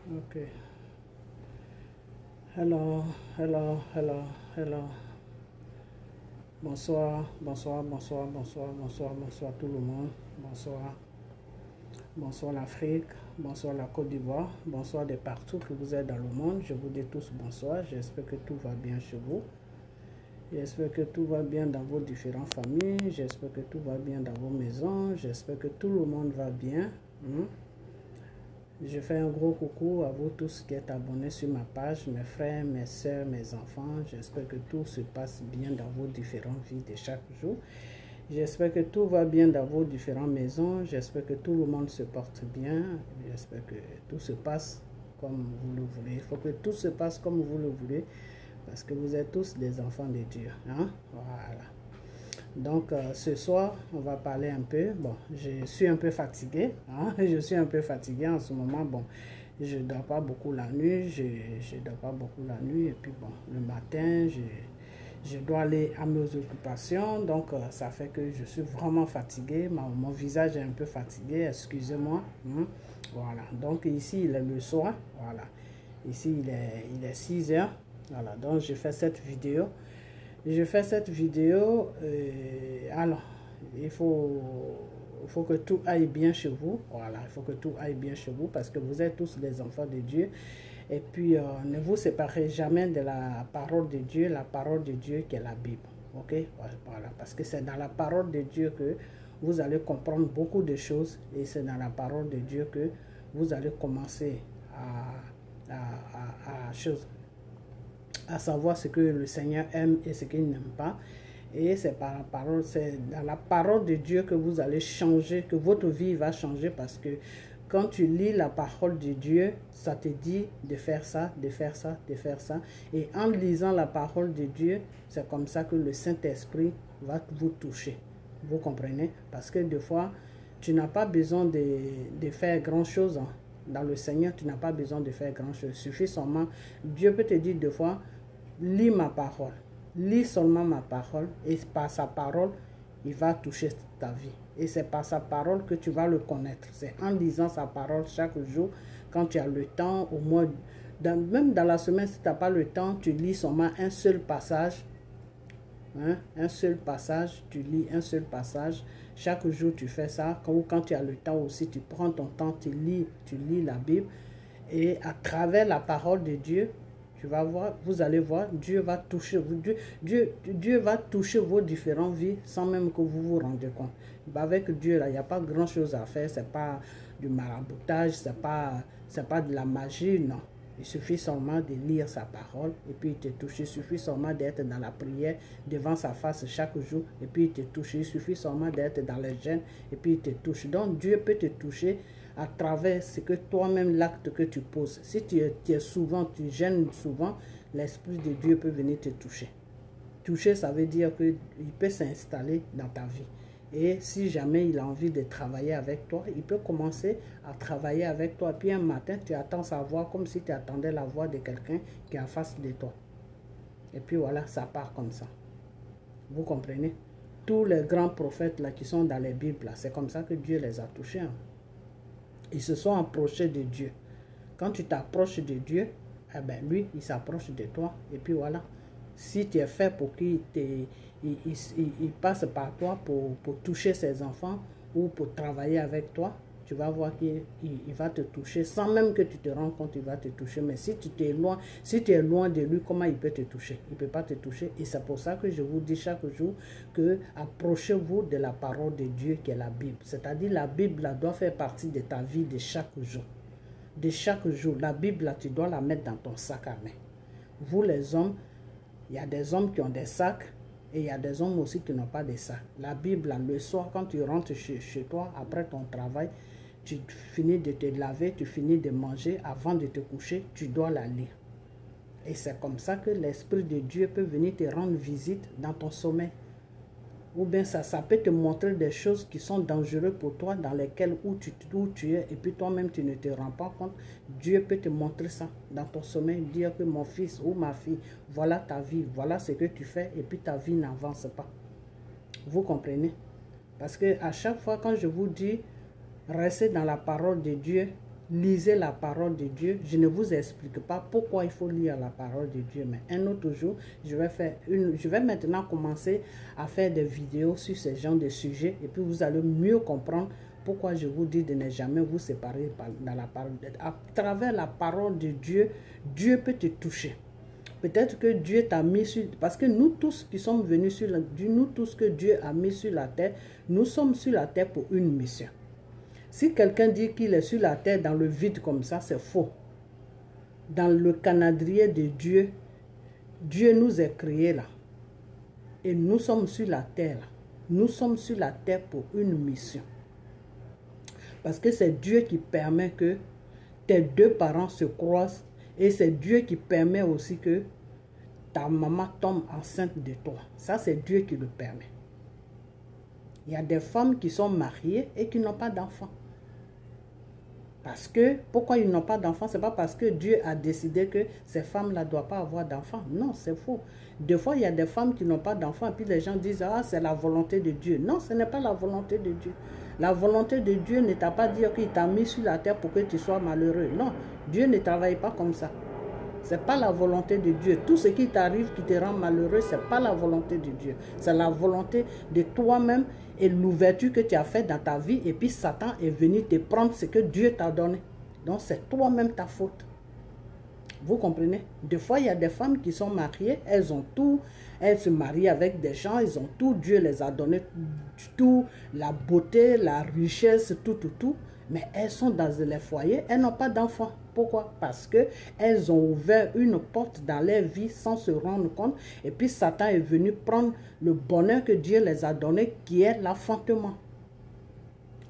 Okay. Hello, hello, hello, hello. Bonsoir, bonsoir, bonsoir, bonsoir, bonsoir, bonsoir tout le monde. Bonsoir. Bonsoir l'Afrique, bonsoir la Côte d'Ivoire, bonsoir de partout que vous êtes dans le monde. Je vous dis tous bonsoir. J'espère que tout va bien chez vous. J'espère que tout va bien dans vos différentes familles. J'espère que tout va bien dans vos maisons. J'espère que tout le monde va bien. Je fais un gros coucou à vous tous qui êtes abonnés sur ma page, mes frères, mes soeurs, mes enfants. J'espère que tout se passe bien dans vos différentes vies de chaque jour. J'espère que tout va bien dans vos différentes maisons. J'espère que tout le monde se porte bien. J'espère que tout se passe comme vous le voulez. Il faut que tout se passe comme vous le voulez parce que vous êtes tous des enfants de Dieu. Hein? Voilà. Donc, ce soir, on va parler un peu. Bon, je suis un peu fatigué. Hein? Je suis un peu fatigué en ce moment. Bon, je ne dors pas beaucoup la nuit. Je dors pas beaucoup la nuit. Et puis, bon, le matin, je dois aller à mes occupations. Donc, ça fait que je suis vraiment fatigué. Mon visage est un peu fatigué. Excusez-moi. Voilà. Donc, ici, il est le soir. Voilà. Ici, il est 6 heures. Voilà. Donc, je fais cette vidéo. Alors, il faut que tout aille bien chez vous. Voilà, il faut que tout aille bien chez vous parce que vous êtes tous des enfants de Dieu. Et puis, ne vous séparez jamais de la parole de Dieu qui est la Bible. Ok? Voilà, parce que c'est dans la parole de Dieu que vous allez comprendre beaucoup de choses et c'est dans la parole de Dieu que vous allez commencer à savoir ce que le Seigneur aime et ce qu'il n'aime pas. Et c'est par la parole, c'est dans la parole de Dieu que vous allez changer, que votre vie va changer parce que quand tu lis la parole de Dieu, ça te dit de faire ça, de faire ça, de faire ça. Et en lisant la parole de Dieu, c'est comme ça que le Saint-Esprit va vous toucher. Vous comprenez? Parce que des fois, tu n'as pas besoin de faire grand-chose. Hein. Dans le Seigneur, tu n'as pas besoin de faire grand-chose. Il suffit seulement, Dieu peut te dire des fois, lis ma parole. Lis seulement ma parole et par sa parole, il va toucher ta vie. Et c'est par sa parole que tu vas le connaître. C'est en lisant sa parole chaque jour, quand tu as le temps, au moins, même dans la semaine, si tu n'as pas le temps, tu lis seulement un seul passage. Hein? Un seul passage, tu lis un seul passage. Chaque jour, tu fais ça. Quand tu as le temps aussi, tu prends ton temps, tu lis la Bible. Et à travers la parole de Dieu, tu vas voir, vous allez voir, Dieu va toucher vous. Dieu va toucher vos différentes vies sans même que vous vous rendez compte. Avec Dieu, là, il n'y a pas grand-chose à faire. Ce n'est pas du maraboutage, ce n'est pas de la magie, non. Il suffit seulement de lire sa parole et puis il te touche. Il suffit seulement d'être dans la prière devant sa face chaque jour et puis il te touche. Il suffit seulement d'être dans les jeûnes et puis il te touche. Donc Dieu peut te toucher à travers ce que toi-même, l'acte que tu poses. Si tu jeûnes souvent, l'Esprit de Dieu peut venir te toucher. Toucher, ça veut dire qu'il peut s'installer dans ta vie. Et si jamais il a envie de travailler avec toi, il peut commencer à travailler avec toi. Puis un matin, tu attends sa voix comme si tu attendais la voix de quelqu'un qui est en face de toi. Et puis voilà, ça part comme ça. Vous comprenez? Tous les grands prophètes là qui sont dans les Bibles, c'est comme ça que Dieu les a touchés. Hein. Ils se sont approchés de Dieu. Quand tu t'approches de Dieu, eh ben lui, il s'approche de toi. Et puis voilà. Si tu es fait pour qu'il passe par toi pour toucher ses enfants ou pour travailler avec toi, tu vas voir qu'il va te toucher. Sans même que tu te rends compte, il va te toucher. Mais si tu es loin de lui, comment il peut te toucher? Il ne peut pas te toucher. Et c'est pour ça que je vous dis chaque jour que approchez-vous de la parole de Dieu qui est la Bible. C'est-à-dire la Bible là, doit faire partie de ta vie de chaque jour. De chaque jour. La Bible là, tu dois la mettre dans ton sac à main. Vous les hommes, il y a des hommes qui ont des sacs et il y a des hommes aussi qui n'ont pas de sacs. La Bible, là, le soir, quand tu rentres chez toi, après ton travail, tu finis de te laver, tu finis de manger, avant de te coucher, tu dois la lire. Et c'est comme ça que l'Esprit de Dieu peut venir te rendre visite dans ton sommeil. Ou bien ça peut te montrer des choses qui sont dangereuses pour toi, dans lesquelles où tu es, et puis toi-même tu ne te rends pas compte. Dieu peut te montrer ça dans ton sommeil, dire que mon fils ou ma fille, voilà ta vie, voilà ce que tu fais, et puis ta vie n'avance pas. Vous comprenez? Parce que à chaque fois quand je vous dis, restez dans la parole de Dieu, lisez la parole de Dieu. Je ne vous explique pas pourquoi il faut lire la parole de Dieu, mais un autre jour, je vais maintenant commencer à faire des vidéos sur ce genre de sujets et puis vous allez mieux comprendre pourquoi je vous dis de ne jamais vous séparer dans la parole. À travers la parole de Dieu, Dieu peut te toucher. Peut-être que Dieu t'a mis sur... Parce que nous tous qui sommes venus sur la... Nous tous que Dieu a mis sur la terre, nous sommes sur la terre pour une mission. Si quelqu'un dit qu'il est sur la terre dans le vide comme ça, c'est faux. Dans le calendrier de Dieu, Dieu nous a créés là. Et nous sommes sur la terre. Nous sommes sur la terre pour une mission. Parce que c'est Dieu qui permet que tes deux parents se croisent. Et c'est Dieu qui permet aussi que ta maman tombe enceinte de toi. Ça, c'est Dieu qui le permet. Il y a des femmes qui sont mariées et qui n'ont pas d'enfants. Parce que, pourquoi ils n'ont pas d'enfants? Ce n'est pas parce que Dieu a décidé que ces femmes-là ne doivent pas avoir d'enfants. Non, c'est faux. Des fois, il y a des femmes qui n'ont pas d'enfants et puis les gens disent, ah, c'est la volonté de Dieu. Non, ce n'est pas la volonté de Dieu. La volonté de Dieu ne t'a pas dit qu'il t'a mis sur la terre pour que tu sois malheureux. Non, Dieu ne travaille pas comme ça. Ce n'est pas la volonté de Dieu. Tout ce qui t'arrive, qui te rend malheureux, ce n'est pas la volonté de Dieu. C'est la volonté de toi-même et l'ouverture que tu as faite dans ta vie. Et puis Satan est venu te prendre ce que Dieu t'a donné. Donc c'est toi-même ta faute. Vous comprenez? Des fois, il y a des femmes qui sont mariées, elles ont tout. Elles se marient avec des gens, ils ont tout. Dieu les a donné tout, la beauté, la richesse, tout. Mais elles sont dans les foyers, elles n'ont pas d'enfants. Pourquoi? Parce qu'elles ont ouvert une porte dans leur vie sans se rendre compte. Et puis Satan est venu prendre le bonheur que Dieu les a donné, qui est l'enfantement.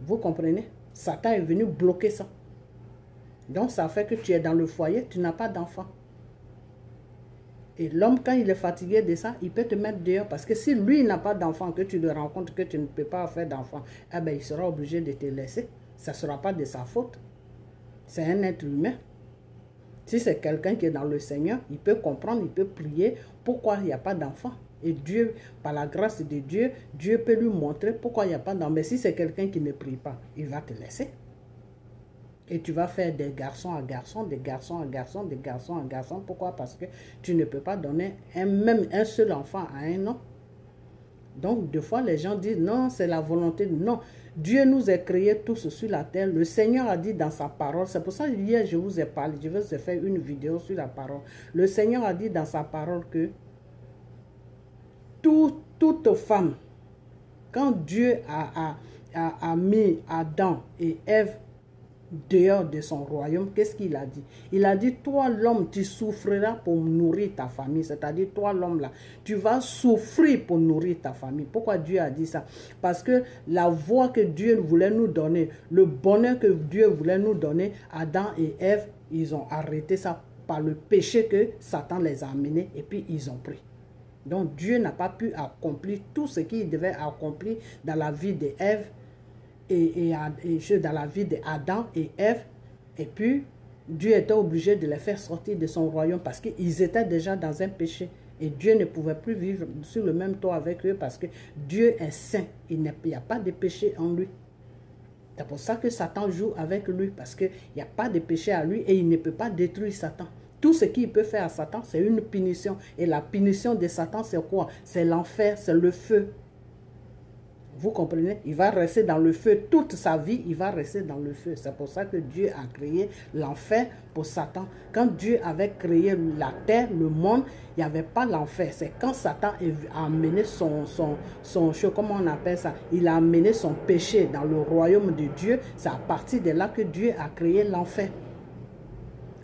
Vous comprenez? Satan est venu bloquer ça. Donc ça fait que tu es dans le foyer, tu n'as pas d'enfant. Et l'homme, quand il est fatigué de ça, il peut te mettre dehors. Parce que si lui n'a pas d'enfant, que tu le rencontres, que tu ne peux pas faire d'enfant, eh bien, il sera obligé de te laisser. Ça ne sera pas de sa faute. C'est un être humain. Si c'est quelqu'un qui est dans le Seigneur, il peut comprendre, il peut prier pourquoi il n'y a pas d'enfant. Et Dieu, par la grâce de Dieu, Dieu peut lui montrer pourquoi il n'y a pas d'enfant. Mais si c'est quelqu'un qui ne prie pas, il va te laisser. Et tu vas faire des garçons à garçons, des garçons à garçons, des garçons à garçons. Pourquoi? Parce que tu ne peux pas donner même un seul enfant à un homme. Donc, des fois, les gens disent, non, c'est la volonté. Non, Dieu nous a créés tous sur la terre. Le Seigneur a dit dans sa parole, c'est pour ça que hier, je vous ai parlé, je vais vous faire une vidéo sur la parole. Le Seigneur a dit dans sa parole que toute femme, quand Dieu a mis Adam et Ève dehors de son royaume, qu'est-ce qu'il a dit? Il a dit, toi l'homme, tu souffriras pour nourrir ta famille. C'est-à-dire, toi l'homme là, tu vas souffrir pour nourrir ta famille. Pourquoi Dieu a dit ça? Parce que la voie que Dieu voulait nous donner, le bonheur que Dieu voulait nous donner, Adam et Ève, ils ont arrêté ça par le péché que Satan les a amenés et puis ils ont pris. Donc Dieu n'a pas pu accomplir tout ce qu'il devait accomplir dans la vie d'Ève et dans la vie d'Adam et Ève. Et puis, Dieu était obligé de les faire sortir de son royaume parce qu'ils étaient déjà dans un péché. Et Dieu ne pouvait plus vivre sur le même toit avec eux parce que Dieu est saint. Il n'y a pas de péché en lui. C'est pour ça que Satan joue avec lui parce qu'il n'y a pas de péché à lui et il ne peut pas détruire Satan. Tout ce qu'il peut faire à Satan, c'est une punition. Et la punition de Satan, c'est quoi? C'est l'enfer, c'est le feu. Vous comprenez? Il va rester dans le feu toute sa vie, il va rester dans le feu. C'est pour ça que Dieu a créé l'enfer pour Satan. Quand Dieu avait créé la terre, le monde, il n'y avait pas l'enfer. C'est quand Satan a amené comment on appelle ça? Il a amené son péché dans le royaume de Dieu. C'est à partir de là que Dieu a créé l'enfer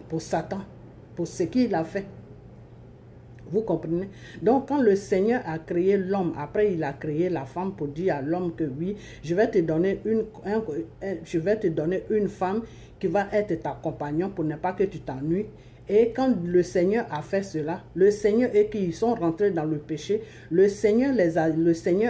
pour Satan, pour ce qu'il a fait. Vous comprenez? Donc, quand le Seigneur a créé l'homme, après il a créé la femme pour dire à l'homme que oui, je vais te donner une femme qui va être ta compagnon pour ne pas que tu t'ennuies. Et quand le Seigneur a fait cela, le Seigneur et qu'ils sont rentrés dans le péché, le Seigneur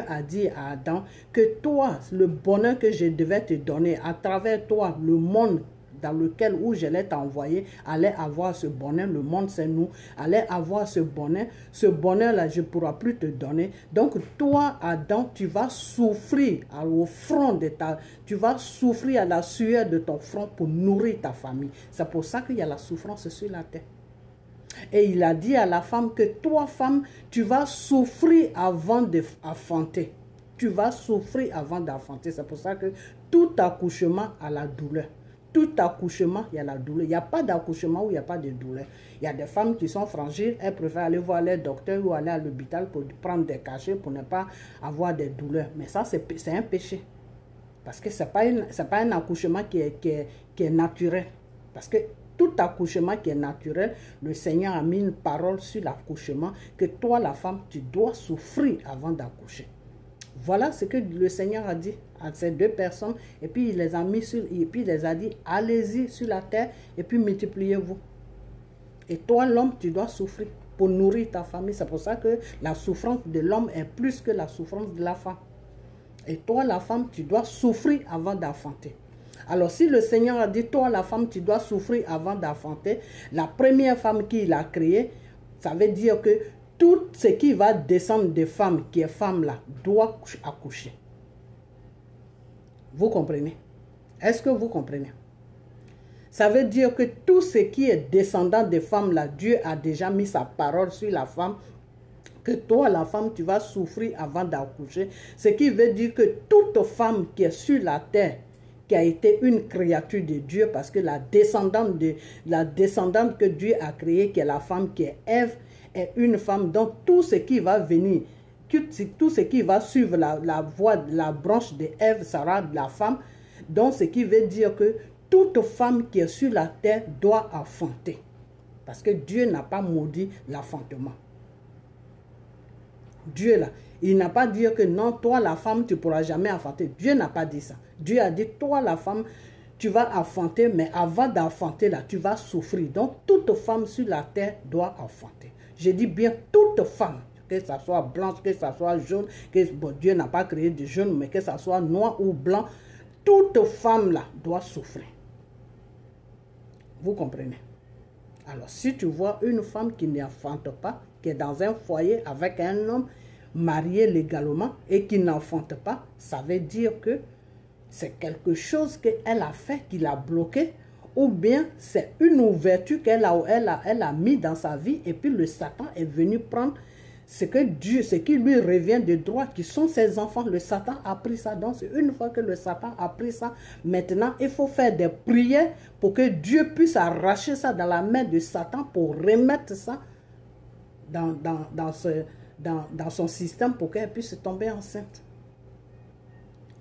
a dit à Adam que toi, le bonheur que je devais te donner, à travers toi, le monde dans lequel où je l'ai envoyé allait avoir ce bonheur. Le monde, c'est nous. Allait avoir ce bonheur. Ce bonheur-là, je ne pourrai plus te donner. Donc, toi, Adam, tu vas souffrir au front de ta... Tu vas souffrir à la sueur de ton front pour nourrir ta famille. C'est pour ça qu'il y a la souffrance sur la terre. Et il a dit à la femme que toi, femme, tu vas souffrir avant d'enfanter. Tu vas souffrir avant d'enfanter. C'est pour ça que tout accouchement a la douleur. Tout accouchement, il y a la douleur. Il n'y a pas d'accouchement où il n'y a pas de douleur. Il y a des femmes qui sont fragiles, elles préfèrent aller voir les docteurs ou aller à l'hôpital pour prendre des cachets pour ne pas avoir des douleurs. Mais ça, c'est un péché. Parce que ce n'est pas un accouchement qui est naturel. Parce que tout accouchement qui est naturel, le Seigneur a mis une parole sur l'accouchement que toi, la femme, tu dois souffrir avant d'accoucher. Voilà ce que le Seigneur a dit à ces deux personnes. Et puis il les a mis sur, et puis il les a dit, allez-y sur la terre et puis multipliez-vous. Et toi, l'homme, tu dois souffrir pour nourrir ta famille. C'est pour ça que la souffrance de l'homme est plus que la souffrance de la femme. Et toi, la femme, tu dois souffrir avant d'enfanter. Alors, si le Seigneur a dit, toi, la femme, tu dois souffrir avant d'enfanter, la première femme qu'il a créée, ça veut dire que tout ce qui va descendre des femmes, qui est femme là, doit accoucher. Vous comprenez? Est-ce que vous comprenez? Ça veut dire que tout ce qui est descendant des femmes là, Dieu a déjà mis sa parole sur la femme, que toi, la femme, tu vas souffrir avant d'accoucher. Ce qui veut dire que toute femme qui est sur la terre, qui a été une créature de Dieu, parce que la descendante que Dieu a créée, qui est la femme qui est Ève, est une femme. Donc tout ce qui va venir, tout ce qui va suivre la voie, la branche de Ève sera de la femme. Donc ce qui veut dire que toute femme qui est sur la terre doit enfanter. Parce que Dieu n'a pas maudit l'enfantement. Dieu là, il n'a pas dit que non, toi la femme, tu ne pourras jamais enfanter. Dieu n'a pas dit ça. Dieu a dit, toi la femme, tu vas enfanter, mais avant d'enfanter là, tu vas souffrir. Donc toute femme sur la terre doit enfanter. Je dis bien toute femme, que ça soit blanche, que ça soit jaune, que bon, Dieu n'a pas créé de jaune, mais que ça soit noir ou blanc, toute femme là doit souffrir. Vous comprenez? Alors si tu vois une femme qui n'enfante pas, qui est dans un foyer avec un homme marié légalement et qui n'enfante pas, ça veut dire que c'est quelque chose qu'elle a fait, qui l'a bloqué, ou bien c'est une ouverture qu'elle a mis dans sa vie et puis le Satan est venu prendre ce qui lui revient de droit, qui sont ses enfants. Le Satan a pris ça. Donc une fois que le Satan a pris ça, maintenant il faut faire des prières pour que Dieu puisse arracher ça dans la main de Satan pour remettre ça dans son système pour qu'elle puisse tomber enceinte.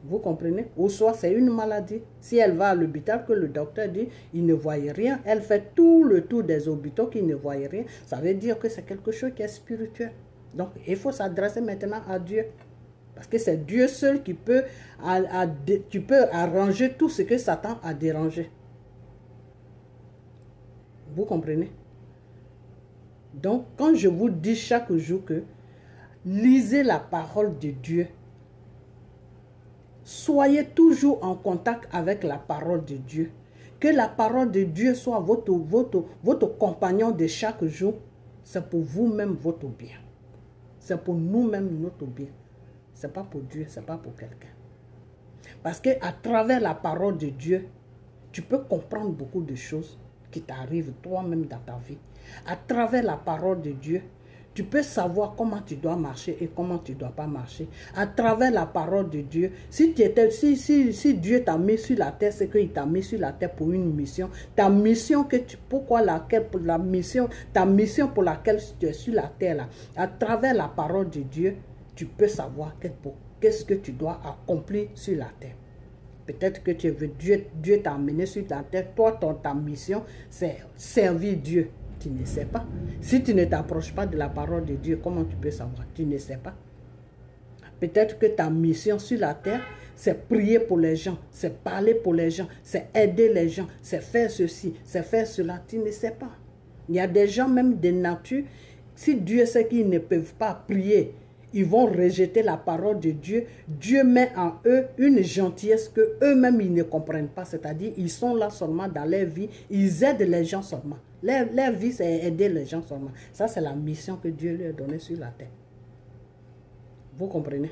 Vous comprenez? Ou soit c'est une maladie. Si elle va à l'hôpital, que le docteur dit il ne voyait rien, elle fait tout le tour des hôpitaux qui ne voyaient rien, ça veut dire que c'est quelque chose qui est spirituel. Donc il faut s'adresser maintenant à Dieu. Parce que c'est Dieu seul qui peut arranger tout ce que Satan a dérangé. Vous comprenez? Donc quand je vous dis chaque jour que lisez la parole de Dieu, soyez toujours en contact avec la parole de Dieu. Que la parole de Dieu soit votre compagnon de chaque jour. C'est pour vous-même votre bien. C'est pour nous-mêmes notre bien. Ce n'est pas pour Dieu, ce n'est pas pour quelqu'un. Parce qu'à travers la parole de Dieu, tu peux comprendre beaucoup de choses qui t'arrivent toi-même dans ta vie. À travers la parole de Dieu, tu peux savoir comment tu dois marcher et comment tu ne dois pas marcher. À travers la parole de Dieu, si Dieu t'a mis sur la terre, c'est qu'il t'a mis sur la terre pour une mission. Ta mission pour laquelle tu es sur la terre là, à travers la parole de Dieu, tu peux savoir qu'est-ce que tu dois accomplir sur la terre. Peut-être que Dieu t'a amené sur la terre. Toi, ta mission, c'est servir Dieu. Tu ne sais pas. Si tu ne t'approches pas de la parole de Dieu, comment tu peux savoir? Tu ne sais pas. Peut-être que ta mission sur la terre, c'est prier pour les gens, c'est parler pour les gens, c'est aider les gens, c'est faire ceci, c'est faire cela. Tu ne sais pas. Il y a des gens même de nature, si Dieu sait qu'ils ne peuvent pas prier ils vont rejeter la parole de Dieu. Dieu met en eux une gentillesse que eux-mêmes ils ne comprennent pas. C'est-à-dire, ils sont là seulement dans leur vie. Ils aident les gens seulement. Leur vie, c'est aider les gens seulement. Ça, c'est la mission que Dieu leur a donnée sur la terre. Vous comprenez?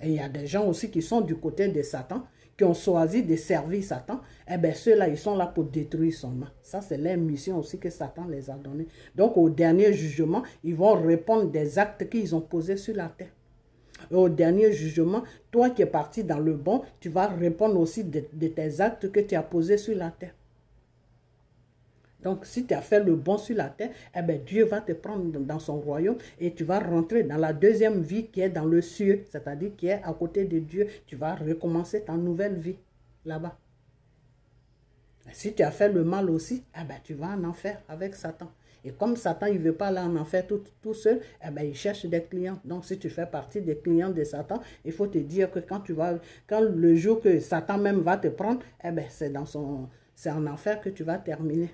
Et il y a des gens aussi qui sont du côté de Satan, qui ont choisi de servir Satan. Eh bien, ceux-là, ils sont là pour détruire seulement. Ça, c'est leur mission aussi que Satan les a donnée. Donc, au dernier jugement, ils vont répondre des actes qu'ils ont posés sur la terre. Et au dernier jugement, toi qui es parti dans le bon, tu vas répondre aussi de tes actes que tu as posés sur la terre. Donc, si tu as fait le bon sur la terre, eh bien, Dieu va te prendre dans son royaume et tu vas rentrer dans la deuxième vie qui est dans le ciel, c'est-à-dire qui est à côté de Dieu. Tu vas recommencer ta nouvelle vie là-bas. Si tu as fait le mal aussi, eh bien, tu vas en enfer avec Satan. Et comme Satan, il ne veut pas aller en enfer tout seul, eh bien, il cherche des clients. Donc, si tu fais partie des clients de Satan, il faut te dire que quand le jour que Satan même va te prendre, eh bien, c'est en enfer que tu vas terminer.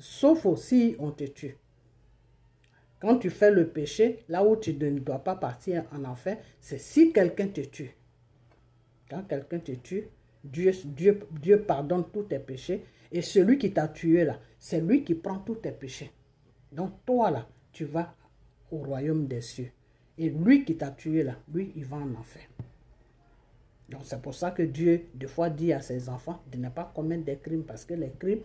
Sauf aussi, on te tue. Quand tu fais le péché, là où tu ne dois pas partir en enfer, c'est si quelqu'un te tue. Quand quelqu'un te tue, Dieu pardonne tous tes péchés. Et celui qui t'a tué là, c'est lui qui prend tous tes péchés. Donc toi là, tu vas au royaume des cieux. Et lui qui t'a tué là, lui, il va en enfer. Donc c'est pour ça que Dieu, des fois, dit à ses enfants de ne pas commettre des crimes. Parce que les crimes,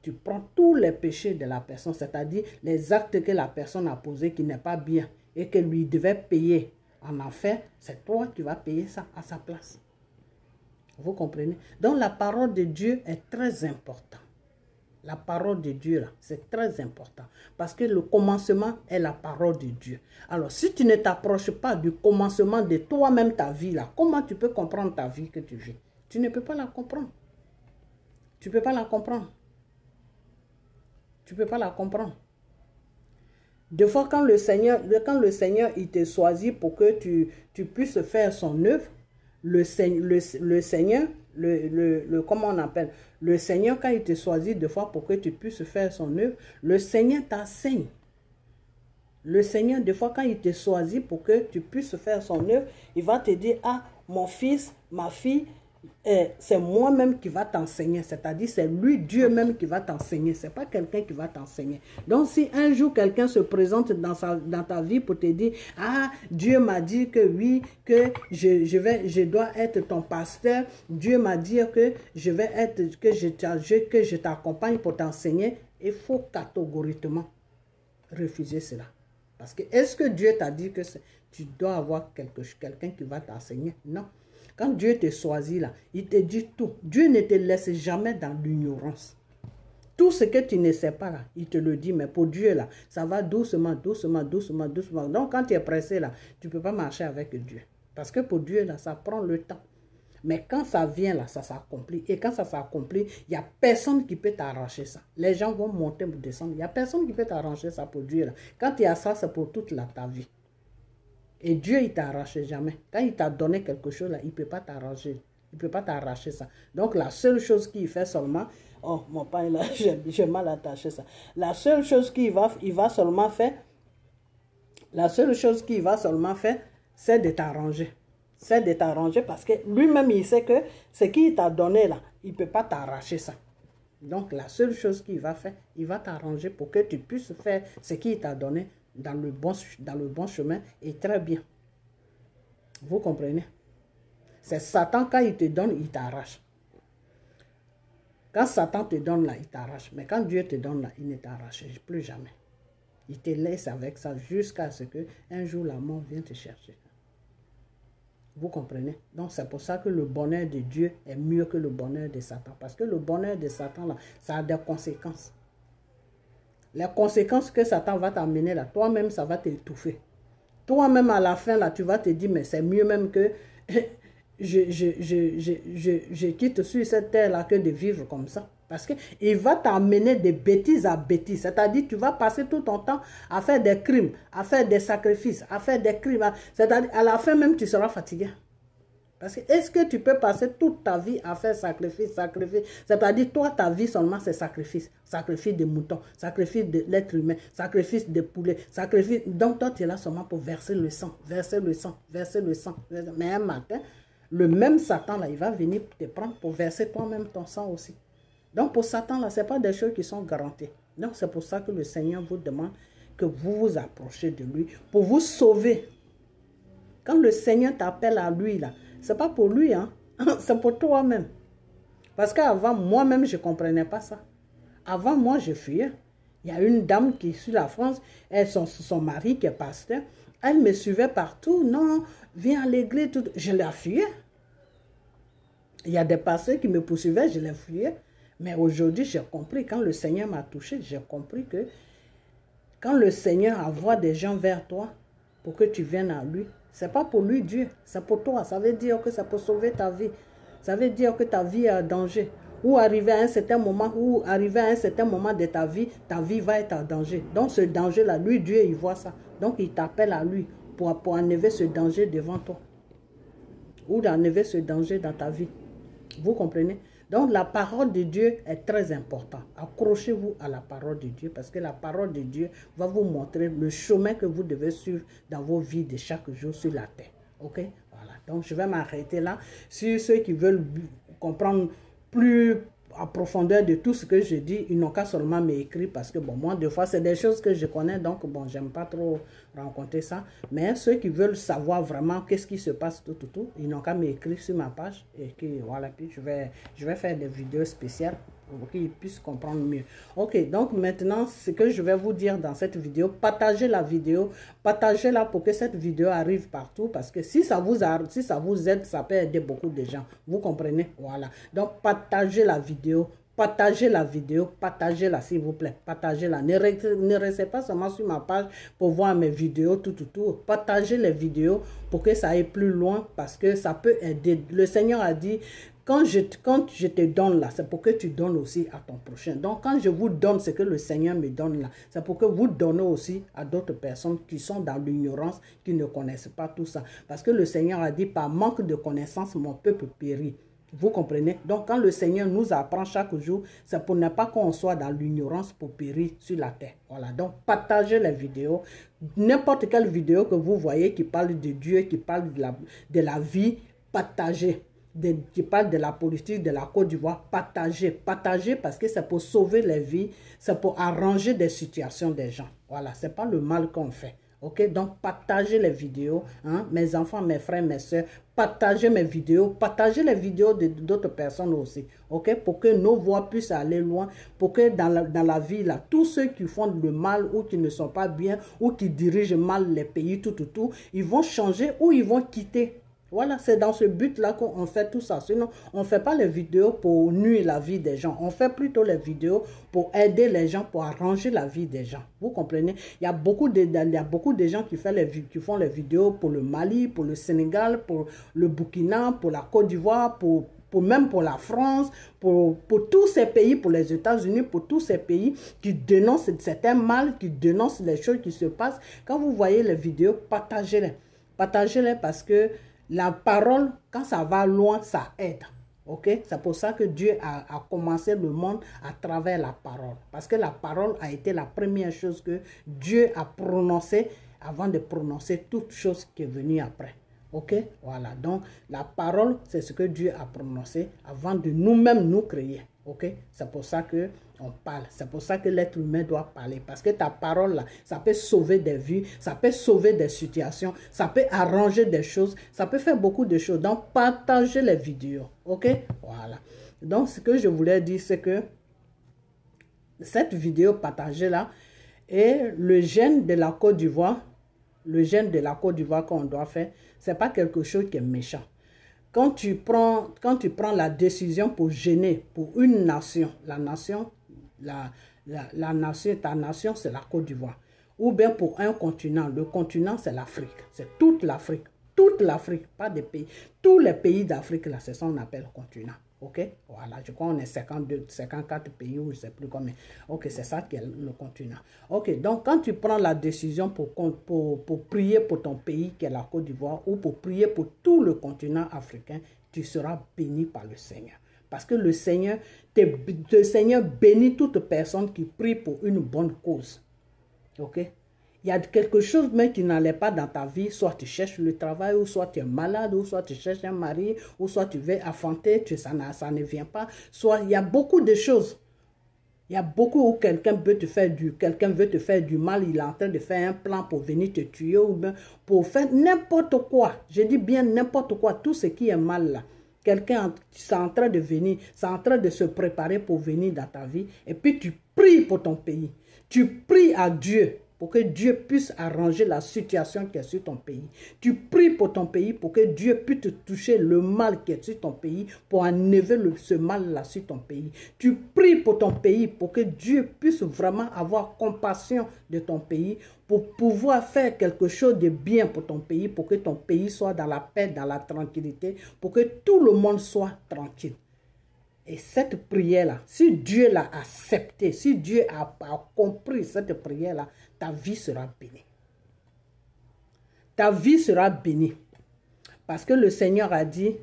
tu prends tous les péchés de la personne, c'est-à-dire les actes que la personne a posés qui n'est pas bien et que lui devait payer en enfer, c'est toi qui vas payer ça à sa place. Vous comprenez? Donc la parole de Dieu est très importante. La parole de Dieu, là, c'est très important. Parce que le commencement est la parole de Dieu. Alors, si tu ne t'approches pas du commencement de toi-même, ta vie, là, comment tu peux comprendre ta vie que tu vis? Tu ne peux pas la comprendre. Tu ne peux pas la comprendre. Tu ne peux pas la comprendre. Des fois, quand le Seigneur, il te choisit pour que tu puisses faire son œuvre, le Seigneur, comment on appelle? Le Seigneur, quand il te choisit des fois pour que tu puisses faire son œuvre, le Seigneur t'enseigne. Le Seigneur, des fois, quand il te choisit pour que tu puisses faire son œuvre, il va te dire, ah, mon fils, ma fille, c'est moi-même qui va t'enseigner, c'est-à-dire c'est lui, Dieu même qui va t'enseigner, c'est pas quelqu'un qui va t'enseigner. Donc si un jour quelqu'un se présente dans ta vie pour te dire, ah, Dieu m'a dit que oui, que je dois être ton pasteur, Dieu m'a dit que je t'accompagne pour t'enseigner, il faut catégoriquement refuser cela. Parce que est-ce que Dieu t'a dit que tu dois avoir quelqu'un qui va t'enseigner? Non. Quand Dieu te choisit là, il te dit tout. Dieu ne te laisse jamais dans l'ignorance. Tout ce que tu ne sais pas là, il te le dit. Mais pour Dieu là, ça va doucement, doucement, doucement, doucement. Donc quand tu es pressé là, tu ne peux pas marcher avec Dieu. Parce que pour Dieu là, ça prend le temps. Mais quand ça vient là, ça s'accomplit. Et quand ça s'accomplit, il n'y a personne qui peut t'arracher ça. Les gens vont monter ou descendre. Il n'y a personne qui peut t'arracher ça pour Dieu là. Quand il y a ça, c'est pour toute ta vie. Et Dieu, il ne t'arrache jamais. Quand il t'a donné quelque chose, là, il ne peut pas t'arracher. Il ne peut pas t'arracher ça. Donc, la seule chose qu'il fait seulement... Oh, mon père, là, j'ai mal attaché ça. La seule chose qu'il va seulement faire... La seule chose qu'il va seulement faire, c'est de t'arranger. C'est de t'arranger parce que lui-même, il sait que ce qu'il t'a donné, là, il ne peut pas t'arracher ça. Donc, la seule chose qu'il va faire, il va t'arranger pour que tu puisses faire ce qu'il t'a donné dans le bon chemin et très bien. Vous comprenez? C'est Satan, quand il te donne, il t'arrache. Quand Satan te donne là, il t'arrache. Mais quand Dieu te donne là, il ne t'arrache plus jamais. Il te laisse avec ça jusqu'à ce qu'un jour la mort vienne te chercher. Vous comprenez? Donc c'est pour ça que le bonheur de Dieu est mieux que le bonheur de Satan. Parce que le bonheur de Satan là, ça a des conséquences. Les conséquences que Satan va t'amener là, toi-même, ça va t'étouffer. Toi-même, à la fin, là, tu vas te dire, mais c'est mieux même que je quitte sur cette terre-là que de vivre comme ça. Parce qu'il va t'amener de bêtises à bêtises. C'est-à-dire, tu vas passer tout ton temps à faire des crimes, à faire des sacrifices, à faire des crimes. C'est-à-dire, à la fin même, tu seras fatigué. Parce que est-ce que tu peux passer toute ta vie à faire sacrifice, c'est-à-dire toi, ta vie seulement c'est sacrifice, sacrifice de moutons, sacrifice de l'être humain, sacrifice de poulet, sacrifice, donc toi tu es là seulement pour verser le sang, verser le sang, verser le sang, mais un matin, le même Satan là, il va venir te prendre pour verser toi-même ton sang aussi. Donc pour Satan là, ce n'est pas des choses qui sont garanties. Donc c'est pour ça que le Seigneur vous demande que vous vous approchez de lui pour vous sauver. Quand le Seigneur t'appelle à lui là, ce n'est pas pour lui, hein? C'est pour toi-même. Parce qu'avant, moi-même, je ne comprenais pas ça. Avant, moi, je fuyais. Il y a une dame qui est sur la France, son mari qui est pasteur, elle me suivait partout. Non, viens à l'église, tout. Je la fuyais. Il y a des pasteurs qui me poursuivaient, je les fuyais. Mais aujourd'hui, j'ai compris, quand le Seigneur m'a touché, j'ai compris que quand le Seigneur envoie des gens vers toi pour que tu viennes à lui, ce n'est pas pour lui Dieu, c'est pour toi. Ça veut dire que c'est pour sauver ta vie. Ça veut dire que ta vie est en danger. Ou arriver à un certain moment, de ta vie va être en danger. Donc ce danger-là, lui, Dieu, il voit ça. Donc il t'appelle à lui pour enlever ce danger devant toi. Ou d'enlever ce danger dans ta vie. Vous comprenez? Donc la parole de Dieu est très importante. Accrochez-vous à la parole de Dieu parce que la parole de Dieu va vous montrer le chemin que vous devez suivre dans vos vies de chaque jour sur la terre. Ok? Voilà. Donc je vais m'arrêter là. Sur ceux qui veulent comprendre plus en profondeur de tout ce que je dis, ils n'ont qu'à seulement m'écrire parce que bon, moi, des fois, c'est des choses que je connais, donc bon, j'aime pas trop rencontrer ça. Mais ceux qui veulent savoir vraiment qu'est-ce qui se passe, ils n'ont qu'à m'écrire sur ma page et que voilà, puis je vais faire des vidéos spéciales pour qu'ils puissent comprendre mieux. Ok, donc maintenant, ce que je vais vous dire dans cette vidéo, partagez la vidéo, partagez-la pour que cette vidéo arrive partout parce que si ça vous aide, ça peut aider beaucoup de gens. Vous comprenez? Voilà. Donc, partagez la vidéo. Partagez-la s'il vous plaît, partagez-la. Ne restez pas seulement sur ma page pour voir mes vidéos, tout. Partagez les vidéos pour que ça aille plus loin parce que ça peut aider. Le Seigneur a dit, quand je te donne là, c'est pour que tu donnes aussi à ton prochain. Donc, quand je vous donne ce que le Seigneur me donne là, c'est pour que vous donnez aussi à d'autres personnes qui sont dans l'ignorance, qui ne connaissent pas tout ça. Parce que le Seigneur a dit, par manque de connaissance, mon peuple périt. Vous comprenez? Donc, quand le Seigneur nous apprend chaque jour, c'est pour ne pas qu'on soit dans l'ignorance pour périr sur la terre. Voilà. Donc, partagez les vidéos. N'importe quelle vidéo que vous voyez qui parle de Dieu, qui parle de la vie, partagez. Qui parle de la politique de la Côte d'Ivoire, partagez parce que c'est pour sauver les vies, c'est pour arranger des situations des gens. Voilà, c'est pas le mal qu'on fait. Ok, donc partagez les vidéos, hein, mes enfants, mes frères, mes soeurs, partagez mes vidéos, partagez les vidéos d'autres personnes aussi, ok, pour que nos voix puissent aller loin, pour que dans la vie, là, tous ceux qui font le mal ou qui ne sont pas bien ou qui dirigent mal les pays, ils vont changer ou ils vont quitter. Voilà, c'est dans ce but-là qu'on fait tout ça. Sinon, on ne fait pas les vidéos pour nuire la vie des gens. On fait plutôt les vidéos pour aider les gens, pour arranger la vie des gens. Vous comprenez? Il y a beaucoup de gens qui font les vidéos pour le Mali, pour le Sénégal, pour le Burkina, pour la Côte d'Ivoire, même pour la France, pour tous ces pays, pour les États-Unis, pour tous ces pays qui dénoncent certains mal, qui dénoncent les choses qui se passent. Quand vous voyez les vidéos, partagez-les. Partagez-les parce que la parole, quand ça va loin, ça aide. Ok? C'est pour ça que Dieu a commencé le monde à travers la parole. Parce que la parole a été la première chose que Dieu a prononcée avant de prononcer toute chose qui est venue après. Ok? Voilà. Donc, la parole, c'est ce que Dieu a prononcé avant de nous-mêmes nous créer. Ok? C'est pour ça que on parle. C'est pour ça que l'être humain doit parler. Parce que ta parole, là, ça peut sauver des vies, ça peut sauver des situations, ça peut arranger des choses, ça peut faire beaucoup de choses. Donc, partagez les vidéos. Ok? Voilà. Donc, ce que je voulais dire, c'est que cette vidéo partagée là est le gène de la Côte d'Ivoire. Le gène de la Côte d'Ivoire qu'on doit faire, ce n'est pas quelque chose qui est méchant. Quand tu prends la décision pour gêner pour une nation, ta nation, c'est la Côte d'Ivoire. Ou bien pour un continent, le continent, c'est l'Afrique. C'est toute l'Afrique. Toute l'Afrique, pas des pays. Tous les pays d'Afrique, là, c'est ça qu'on appelle continent. Ok, voilà, je crois qu'on est 52, 54 pays ou je ne sais plus combien. Ok, c'est ça qui est le continent. Ok, donc quand tu prends la décision pour prier pour ton pays qui est la Côte d'Ivoire ou pour prier pour tout le continent africain, tu seras béni par le Seigneur. Parce que le Seigneur bénit toute personne qui prie pour une bonne cause. Ok? Il y a quelque chose même qui n'allait pas dans ta vie, soit tu cherches le travail, ou soit tu es malade, ou soit tu cherches un mari, ou soit tu veux affronter, ça ne vient pas. Soit il y a beaucoup de choses. Il y a beaucoup où quelqu'un veut te faire du mal, il est en train de faire un plan pour venir te tuer, ou bien pour faire n'importe quoi. Je dis bien n'importe quoi, tout ce qui est mal là. Quelqu'un, c'est en train de venir, c'est en train de se préparer pour venir dans ta vie, et puis tu pries pour ton pays. Tu pries à Dieu pour que Dieu puisse arranger la situation qui est sur ton pays. Tu pries pour ton pays pour que Dieu puisse te toucher le mal qui est sur ton pays, pour enlever ce mal-là sur ton pays. Tu pries pour ton pays pour que Dieu puisse vraiment avoir compassion de ton pays, pour pouvoir faire quelque chose de bien pour ton pays, pour que ton pays soit dans la paix, dans la tranquillité, pour que tout le monde soit tranquille. Et cette prière-là, si Dieu l'a acceptée, si Dieu a compris cette prière-là, ta vie sera bénie. Ta vie sera bénie. Parce que le Seigneur a dit,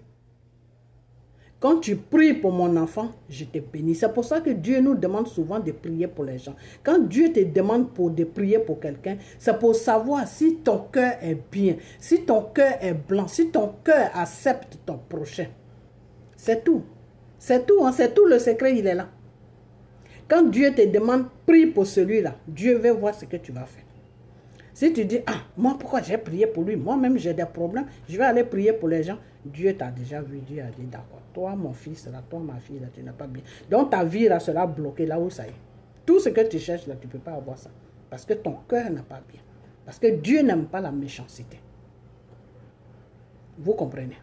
quand tu pries pour mon enfant, je te bénis. C'est pour ça que Dieu nous demande souvent de prier pour les gens. Quand Dieu te demande de prier pour quelqu'un, c'est pour savoir si ton cœur est bien, si ton cœur est blanc, si ton cœur accepte ton prochain. C'est tout. C'est tout, hein? C'est tout le secret, il est là. Quand Dieu te demande, prie pour celui-là, Dieu veut voir ce que tu vas faire. Si tu dis, ah, moi, pourquoi j'ai prié pour lui? Moi-même, j'ai des problèmes, je vais aller prier pour les gens. Dieu t'a déjà vu, Dieu a dit, d'accord, toi, mon fils, là, toi, ma fille, là, tu n'es pas bien. Donc, ta vie, là, sera bloquée là où ça est. Tout ce que tu cherches, là, tu ne peux pas avoir ça. Parce que ton cœur n'est pas bien. Parce que Dieu n'aime pas la méchanceté. Vous comprenez?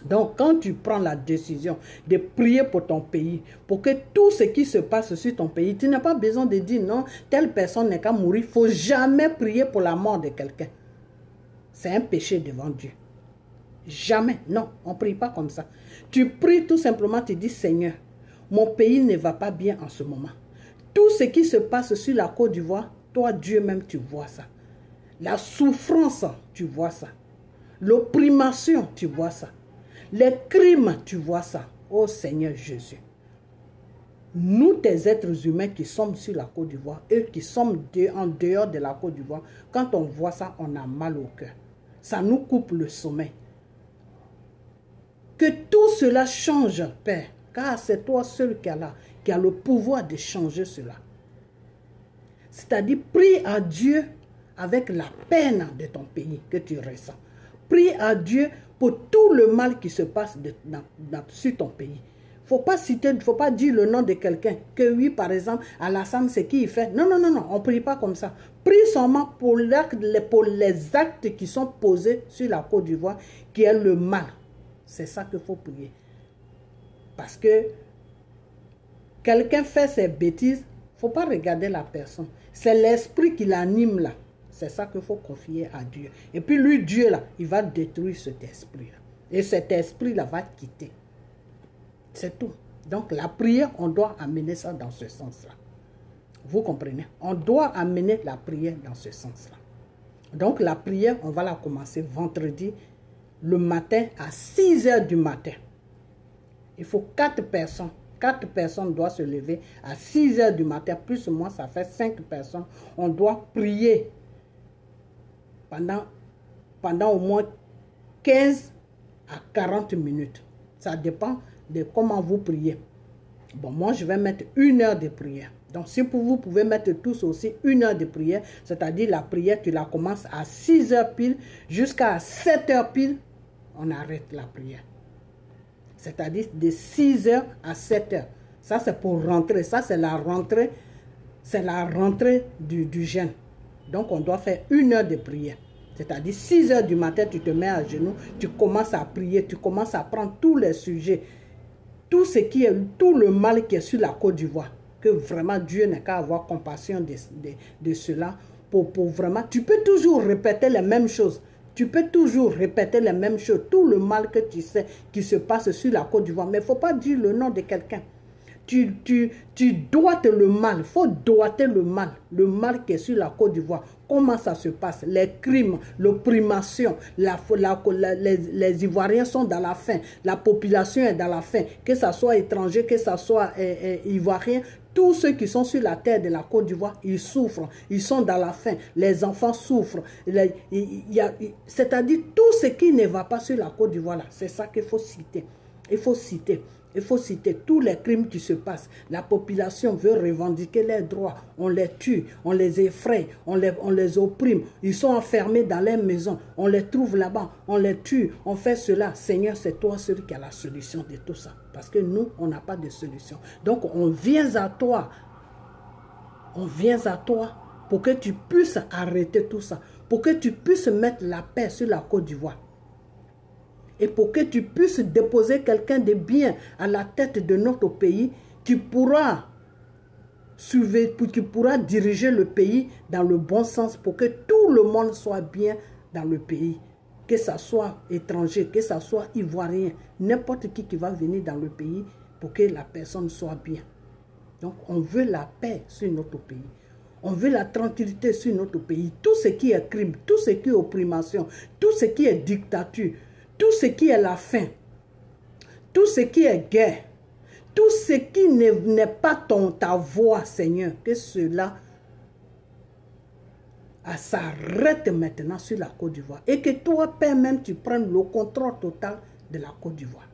Donc, quand tu prends la décision de prier pour ton pays, pour que tout ce qui se passe sur ton pays, tu n'as pas besoin de dire non, telle personne n'est qu'à mourir. Il ne faut jamais prier pour la mort de quelqu'un. C'est un péché devant Dieu. Jamais. Non, on ne prie pas comme ça. Tu pries tout simplement, tu dis, Seigneur, mon pays ne va pas bien en ce moment. Tout ce qui se passe sur la Côte d'Ivoire, toi, Dieu même, tu vois ça. La souffrance, tu vois ça. L'opprimation, tu vois ça. Les crimes, tu vois ça. Oh Seigneur Jésus. Nous, tes êtres humains qui sommes sur la Côte d'Ivoire, eux qui sommes en dehors de la Côte d'Ivoire, quand on voit ça, on a mal au cœur. Ça nous coupe le sommeil. Que tout cela change, Père, car c'est toi seul qui a le pouvoir de changer cela. C'est-à-dire, prie à Dieu avec la peine de ton pays que tu ressens. Prie à Dieu pour tout le mal qui se passe sur ton pays. Faut pas dire le nom de quelqu'un. Que oui, par exemple, Alassane, c'est qui il fait. Non, non, non, non, on ne prie pas comme ça. Prie seulement pour les actes qui sont posés sur la Côte d'Ivoire, qui est le mal. C'est ça qu'il faut prier. Parce que quelqu'un fait ses bêtises, il ne faut pas regarder la personne. C'est l'esprit qui l'anime là. C'est ça qu'il faut confier à Dieu. Et puis lui, Dieu là, il va détruire cet esprit-là. Et cet esprit-là va quitter. C'est tout. Donc la prière, on doit amener ça dans ce sens-là. Vous comprenez? On doit amener la prière dans ce sens-là. Donc la prière, on va la commencer vendredi, le matin à 6 h du matin. Il faut 4 personnes. 4 personnes doivent se lever à 6 h du matin. Plus ou moins, ça fait 5 personnes. On doit prier pendant au moins 15 à 40 minutes. Ça dépend de comment vous priez. Bon, moi, je vais mettre 1 heure de prière. Donc, si vous pouvez mettre tous aussi 1 heure de prière, c'est-à-dire la prière, tu la commences à 6 h pile jusqu'à 7 h pile, on arrête la prière. C'est-à-dire de 6 h à 7 h. Ça, c'est pour rentrer. Ça, c'est la rentrée. C'est la rentrée du jeûne. Donc, on doit faire 1 heure de prière. C'est-à-dire 6 h du matin, tu te mets à genoux, tu commences à prier, tu commences à prendre tous les sujets, tout le mal qui est sur la Côte d'Ivoire, que vraiment Dieu n'a qu'à avoir compassion de cela, pour vraiment, tu peux toujours répéter les mêmes choses. Tu peux toujours répéter les mêmes choses, tout le mal que tu sais qui se passe sur la Côte d'Ivoire. Mais il ne faut pas dire le nom de quelqu'un. Tu doites le mal, il faut doiter le mal qui est sur la Côte d'Ivoire. Comment ça se passe? Les crimes, l'opprimation, les Ivoiriens sont dans la faim, la population est dans la faim, que ce soit étranger, que ce soit Ivoirien. Tous ceux qui sont sur la terre de la Côte d'Ivoire, ils souffrent, ils sont dans la faim, les enfants souffrent. C'est-à-dire tout ce qui ne va pas sur la Côte d'Ivoire, c'est ça qu'il faut citer. Il faut citer tous les crimes qui se passent. La population veut revendiquer leurs droits. On les tue, on les effraie, on les opprime. Ils sont enfermés dans leurs maisons. On les trouve là-bas, on les tue, on fait cela. Seigneur, c'est toi celui qui a la solution de tout ça. Parce que nous, on n'a pas de solution. Donc, on vient à toi. On vient à toi pour que tu puisses arrêter tout ça. Pour que tu puisses mettre la paix sur la Côte d'Ivoire. Et pour que tu puisses déposer quelqu'un de bien à la tête de notre pays qui pourra diriger le pays dans le bon sens pour que tout le monde soit bien dans le pays. Que ce soit étranger, que ce soit ivoirien, n'importe qui va venir dans le pays pour que la personne soit bien. Donc on veut la paix sur notre pays. On veut la tranquillité sur notre pays. Tout ce qui est crime, tout ce qui est opprimation, tout ce qui est dictature, tout ce qui est la faim, tout ce qui est guerre, tout ce qui n'est pas ta voix, Seigneur, que cela s'arrête maintenant sur la Côte d'Ivoire. Et que toi, Père, même, tu prennes le contrôle total de la Côte d'Ivoire.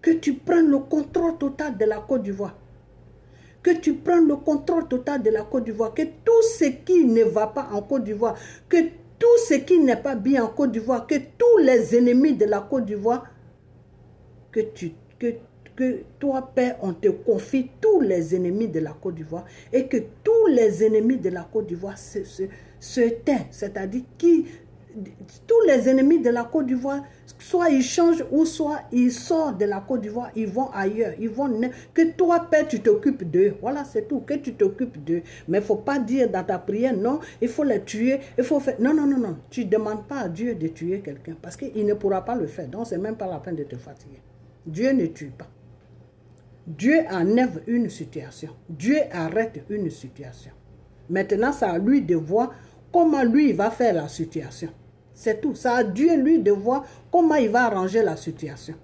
Que tu prennes le contrôle total de la Côte d'Ivoire. Que tu prennes le contrôle total de la Côte d'Ivoire. Que tout ce qui ne va pas en Côte d'Ivoire, que tout ce qui n'est pas bien en Côte d'Ivoire, que tous les ennemis de la Côte d'Ivoire, que toi, Père, on te confie tous les ennemis de la Côte d'Ivoire et que tous les ennemis de la Côte d'Ivoire se taisent. C'est-à-dire tous les ennemis de la Côte d'Ivoire, soit ils changent ou soit ils sortent de la Côte d'Ivoire, ils vont ailleurs. Que toi, Père, tu t'occupes d'eux. Voilà, c'est tout. Que tu t'occupes d'eux. Mais il ne faut pas dire dans ta prière, non, il faut les tuer. Il faut faire... Non, non, non, non. Tu ne demandes pas à Dieu de tuer quelqu'un parce qu'il ne pourra pas le faire. Donc, ce n'est même pas la peine de te fatiguer. Dieu ne tue pas. Dieu enlève une situation. Dieu arrête une situation. Maintenant, c'est à lui de voir comment lui il va faire la situation. C'est tout. C'est à Dieu, lui, de voir comment il va arranger la situation.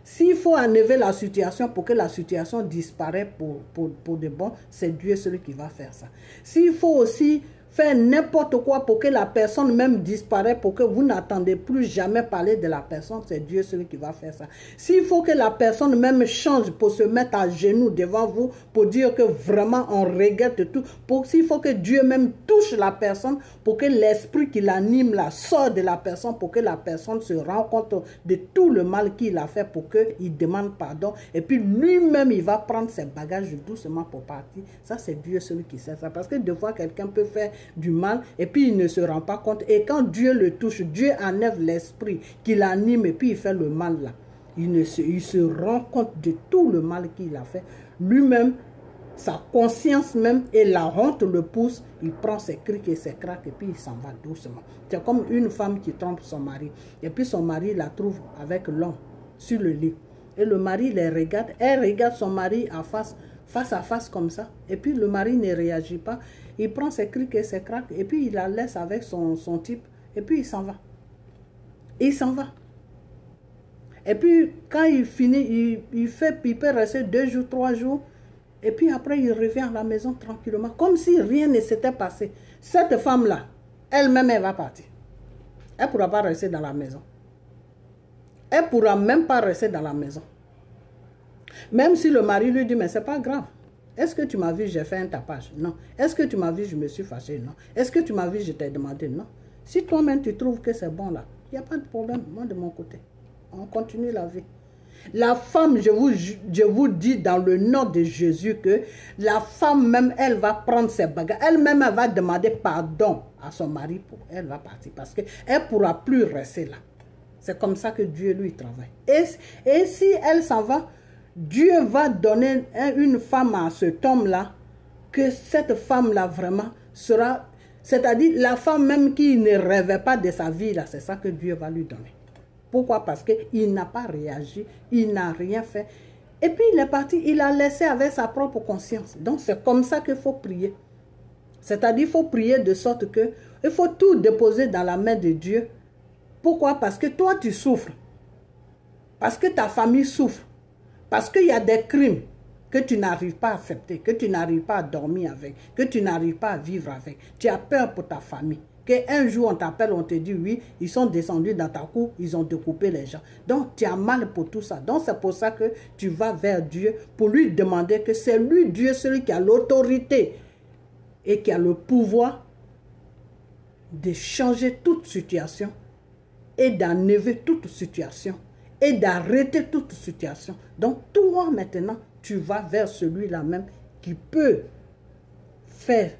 S'il faut enlever la situation pour que la situation disparaisse pour de bon, c'est Dieu celui qui va faire ça. S'il faut aussi faire n'importe quoi pour que la personne même disparaisse, pour que vous n'attendez plus jamais parler de la personne, c'est Dieu celui qui va faire ça. S'il faut que la personne même change pour se mettre à genoux devant vous, pour dire que vraiment on regrette tout, s'il faut que Dieu même touche la personne, pour que l'esprit qui l'anime là sort de la personne, pour que la personne se rende compte de tout le mal qu'il a fait, pour qu'il demande pardon, et puis lui-même il va prendre ses bagages doucement pour partir. Ça c'est Dieu celui qui sait ça, parce que des fois quelqu'un peut faire du mal et puis il ne se rend pas compte, et quand Dieu le touche, Dieu enlève l'esprit qui l'anime et puis il fait le mal là. Il se rend compte de tout le mal qu'il a fait lui-même, sa conscience même, et la honte le pousse, il prend ses crics et ses craques et puis il s'en va doucement. C'est comme une femme qui trompe son mari et puis son mari la trouve avec l'homme sur le lit et le mari les regarde, elle regarde son mari face à face comme ça, et puis le mari ne réagit pas, il prend ses crics et ses craques et puis il la laisse avec son type et puis il s'en va. Il s'en va. Et puis quand il finit, il peut rester 2 jours, 3 jours, et puis après il revient à la maison tranquillement, comme si rien ne s'était passé. Cette femme-là, elle-même, elle va partir. Elle ne pourra pas rester dans la maison. Elle ne pourra même pas rester dans la maison. Même si le mari lui dit, mais c'est pas grave. Est-ce que tu m'as vu, j'ai fait un tapage? Non. Est-ce que tu m'as vu, je me suis fâché? Non. Est-ce que tu m'as vu, je t'ai demandé? Non. Si toi-même tu trouves que c'est bon là, il n'y a pas de problème, moi de mon côté. On continue la vie. La femme, je vous dis dans le nom de Jésus que la femme même, elle va prendre ses bagages. Elle-même, elle va demander pardon à son mari. Elle va partir parce qu'elle ne pourra plus rester là. C'est comme ça que Dieu lui travaille. Et si elle s'en va, Dieu va donner une femme à cet homme-là, que cette femme-là vraiment sera C'est-à-dire, la femme même qui ne rêvait pas de sa vie, là, c'est ça que Dieu va lui donner. Pourquoi? Parce qu'il n'a pas réagi, il n'a rien fait. Et puis, il est parti, il a laissé avec sa propre conscience. Donc, c'est comme ça qu'il faut prier. C'est-à-dire, il faut prier de sorte que il faut tout déposer dans la main de Dieu. Pourquoi? Parce que toi, tu souffres. Parce que ta famille souffre. Parce qu'il y a des crimes que tu n'arrives pas à accepter, que tu n'arrives pas à dormir avec, que tu n'arrives pas à vivre avec. Tu as peur pour ta famille. Qu'un jour, on t'appelle, on te dit, oui, ils sont descendus dans ta cour, ils ont découpé les gens. Donc, tu as mal pour tout ça. Donc, c'est pour ça que tu vas vers Dieu pour lui demander que c'est lui, Dieu, celui qui a l'autorité et qui a le pouvoir de changer toute situation et d'enlever toute situation et d'arrêter toute situation. Donc, toi, maintenant, tu vas vers celui-là même qui peut faire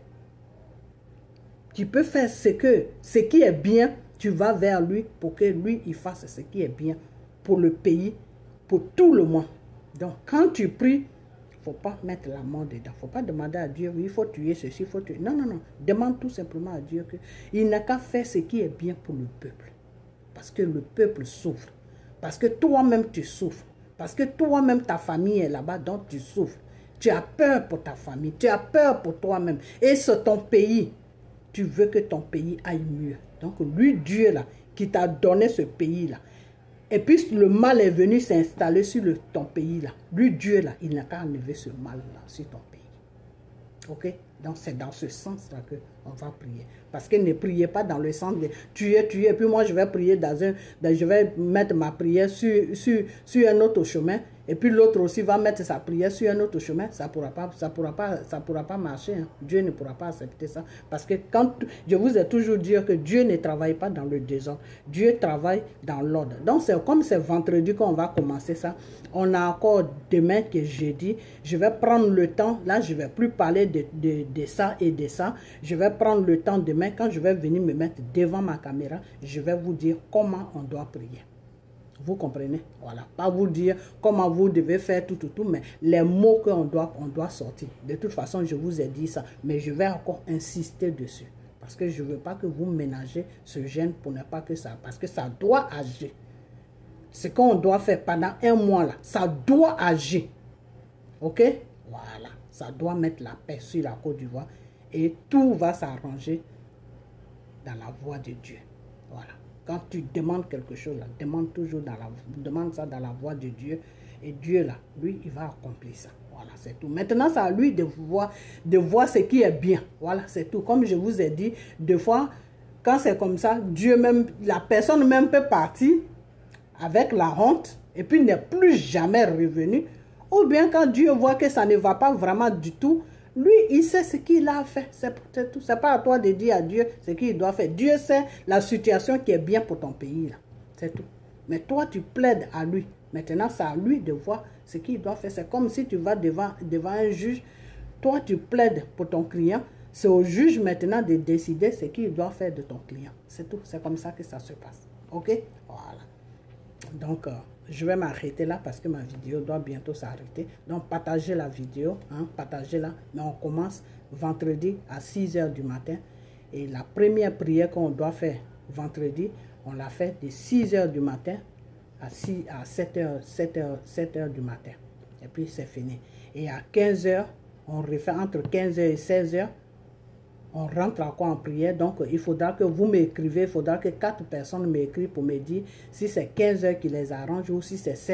ce qui est bien, tu vas vers lui pour que lui, il fasse ce qui est bien pour le pays, pour tout le monde. Donc, quand tu pries, il ne faut pas mettre la main dedans. Il ne faut pas demander à Dieu, oui, il faut tuer ceci, il faut tuer. Non, non, non. Demande tout simplement à Dieu qu'il n'a qu'à faire ce qui est bien pour le peuple. Parce que le peuple souffre. Parce que toi-même, tu souffres. Parce que toi-même, ta famille est là-bas, donc tu souffres. Tu as peur pour ta famille. Tu as peur pour toi-même. Et c'est ton pays. Tu veux que ton pays aille mieux. Donc, lui, Dieu, là, qui t'a donné ce pays-là. Et puis, le mal est venu s'installer sur ton pays-là. Lui, Dieu, là, il n'a qu'à enlever ce mal-là sur ton pays. Ok? Donc, c'est dans ce sens-là qu'on va prier. Parce que ne priez pas dans le sens de tuer. Et puis moi, je vais prier je vais mettre ma prière sur un autre chemin. Et puis l'autre aussi va mettre sa prière sur un autre chemin. Ça pourra pas marcher. Hein. Dieu ne pourra pas accepter ça. Parce que je vous ai toujours dit que Dieu ne travaille pas dans le désordre. Dieu travaille dans l'ordre. Donc, c'est comme c'est vendredi qu'on va commencer ça. On a encore demain que jeudi. Je vais prendre le temps. Là, je ne vais plus parler de ça et de ça. Je vais prendre le temps demain. Quand je vais venir me mettre devant ma caméra, je vais vous dire comment on doit prier. Vous comprenez? Voilà. Pas vous dire comment vous devez faire tout, mais les mots qu'on doit sortir. De toute façon, je vous ai dit ça, mais je vais encore insister dessus. Parce que je ne veux pas que vous ménagez ce gène pour ne pas que ça... Parce que ça doit agir. Ce qu'on doit faire pendant un mois, là, ça doit agir. OK? Voilà. Ça doit mettre la paix sur la Côte d'Ivoire et tout va s'arranger dans la voie de Dieu. Voilà. Quand tu demandes quelque chose, là, demande ça dans la voie de Dieu. Et Dieu, là, lui, il va accomplir ça. Voilà, c'est tout. Maintenant, c'est à lui de voir ce qui est bien. Voilà, c'est tout. Comme je vous ai dit, des fois, quand c'est comme ça, Dieu même, la personne même peut partir avec la honte et puis n'est plus jamais revenu. Ou bien quand Dieu voit que ça ne va pas vraiment du tout, lui, il sait ce qu'il a fait. C'est tout. C'est pas à toi de dire à Dieu ce qu'il doit faire. Dieu sait la situation qui est bien pour ton pays. C'est tout. Mais toi, tu plaides à lui. Maintenant, c'est à lui de voir ce qu'il doit faire. C'est comme si tu vas devant un juge. Toi, tu plaides pour ton client. C'est au juge maintenant de décider ce qu'il doit faire de ton client. C'est tout. C'est comme ça que ça se passe. OK? Voilà. Donc, je vais m'arrêter là parce que ma vidéo doit bientôt s'arrêter. Donc, partagez la vidéo, hein, partagez-la. Mais on commence vendredi à 6 h du matin. Et la première prière qu'on doit faire vendredi, on l'a fait de 6 h du matin à 7 h du matin. Et puis, c'est fini. Et à 15 h, on refait entre 15 h et 16 h. On rentre encore en prière, donc il faudra que vous m'écrivez, il faudra que 4 personnes m'écrivent pour me dire si c'est 15 h qui les arrange ou si c'est 16 h.